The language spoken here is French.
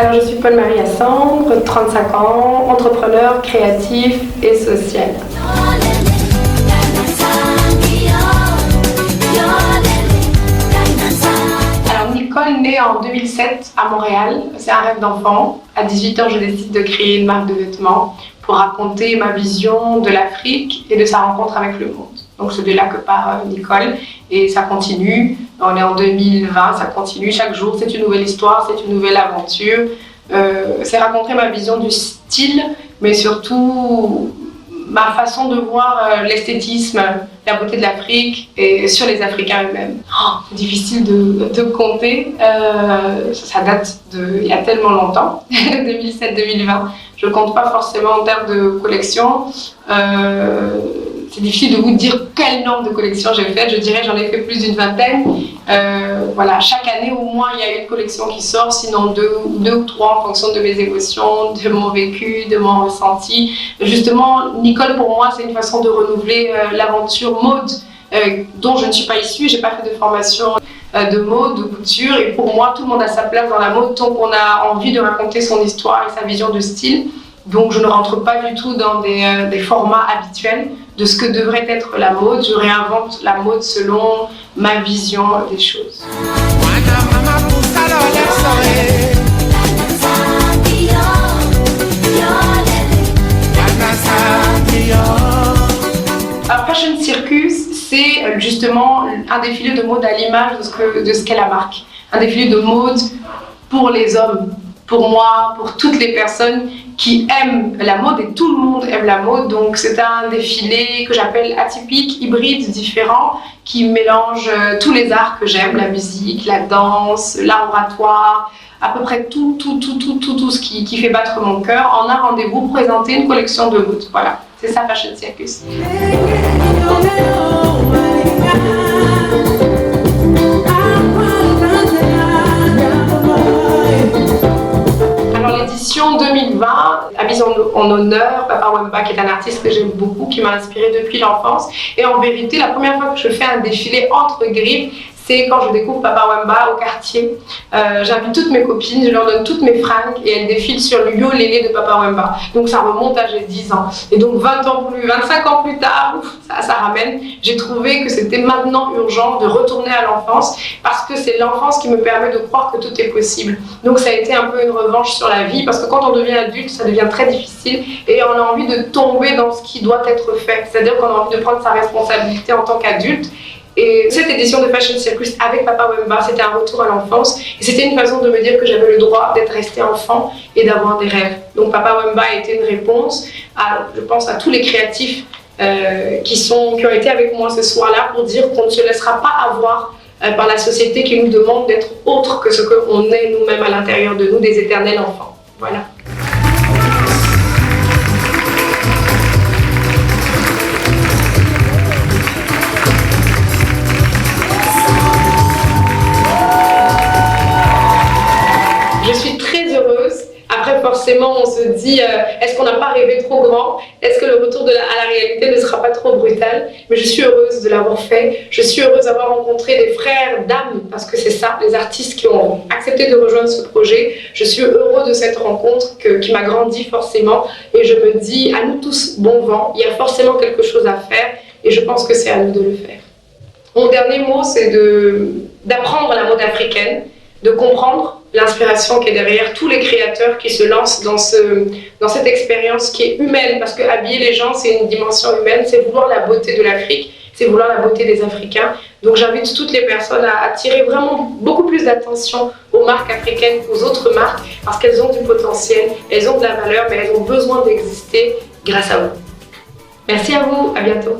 Alors je suis Paul-Marie Assandre, 35 ans, entrepreneur, créatif et social. Alors Nicole naît en 2007 à Montréal, c'est un rêve d'enfant. À 18 ans, je décide de créer une marque de vêtements pour raconter ma vision de l'Afrique et de sa rencontre avec le monde. Donc c'est de là que part Nicole et ça continue. On est en 2020, ça continue chaque jour, c'est une nouvelle histoire, c'est une nouvelle aventure. C'est raconter ma vision du style, mais surtout ma façon de voir l'esthétisme, la beauté de l'Afrique et sur les Africains eux-mêmes. Oh, c'est difficile de compter, ça date d'il y a tellement longtemps, 2007-2020. Je ne compte pas forcément en termes de collection. C'est difficile de vous dire quel nombre de collections j'ai faites. Je dirais j'en ai fait plus d'une vingtaine. Voilà, chaque année au moins il y a une collection qui sort, sinon deux ou trois en fonction de mes émotions, de mon vécu, de mon ressenti. Justement, Nicole pour moi c'est une façon de renouveler l'aventure mode dont je ne suis pas issue. J'ai pas fait de formation de mode, de couture, et pour moi tout le monde a sa place dans la mode tant qu'on a envie de raconter son histoire et sa vision de style. Donc je ne rentre pas du tout dans des formats habituels de ce que devrait être la mode. Je réinvente la mode selon ma vision des choses. Alors, Fashion Circus, c'est justement un défilé de mode à l'image de ce qu'est la marque. Un défilé de mode pour les hommes, pour moi, pour toutes les personnes qui aiment la mode, et tout le monde aime la mode. Donc c'est un défilé que j'appelle atypique, hybride, différent, qui mélange tous les arts que j'aime, la musique, la danse, l'art oratoire, à peu près tout ce qui fait battre mon cœur, en un rendez-vous pour présenter une collection de mode. Voilà, c'est ça Fashion Circus. L'édition 2020 a mis en honneur Papa Wemba, qui est un artiste que j'aime beaucoup, qui m'a inspirée depuis l'enfance. Et en vérité, la première fois que je fais un défilé entre griffes, c'est quand je découvre Papa Wemba au quartier. J'invite toutes mes copines, je leur donne toutes mes fringues et elles défilent sur le yo-lélé de Papa Wemba. Donc ça remonte à j'ai 10 ans. Et donc 25 ans plus tard, ça ramène. J'ai trouvé que c'était maintenant urgent de retourner à l'enfance parce que c'est l'enfance qui me permet de croire que tout est possible. Donc ça a été un peu une revanche sur la vie parce que quand on devient adulte, ça devient très difficile et on a envie de tomber dans ce qui doit être fait. C'est-à-dire qu'on a envie de prendre sa responsabilité en tant qu'adulte. Et cette édition de Fashion Circus avec Papa Wemba, c'était un retour à l'enfance. Et c'était une façon de me dire que j'avais le droit d'être restée enfant et d'avoir des rêves. Donc Papa Wemba a été une réponse, je pense, à tous les créatifs qui ont été avec moi ce soir-là pour dire qu'on ne se laissera pas avoir par la société qui nous demande d'être autre que ce qu'on est nous-mêmes à l'intérieur de nous, des éternels enfants. Voilà. Je suis très heureuse, après forcément on se dit est-ce qu'on n'a pas rêvé trop grand? Est-ce que le retour à la réalité ne sera pas trop brutal? Mais je suis heureuse de l'avoir fait. Je suis heureuse d'avoir rencontré des frères d'âme, parce que c'est ça, les artistes qui ont accepté de rejoindre ce projet. Je suis heureux de cette rencontre qui m'a grandi forcément. Et je me dis, à nous tous, bon vent. Il y a forcément quelque chose à faire et je pense que c'est à nous de le faire. Mon dernier mot, c'est d'apprendre la mode africaine, de comprendre l'inspiration qui est derrière tous les créateurs qui se lancent dans cette expérience qui est humaine, parce que habiller les gens, c'est une dimension humaine, c'est vouloir la beauté de l'Afrique, c'est vouloir la beauté des Africains. Donc j'invite toutes les personnes à attirer vraiment beaucoup plus d'attention aux marques africaines qu'aux autres marques, parce qu'elles ont du potentiel, elles ont de la valeur, mais elles ont besoin d'exister grâce à vous. Merci à vous, à bientôt.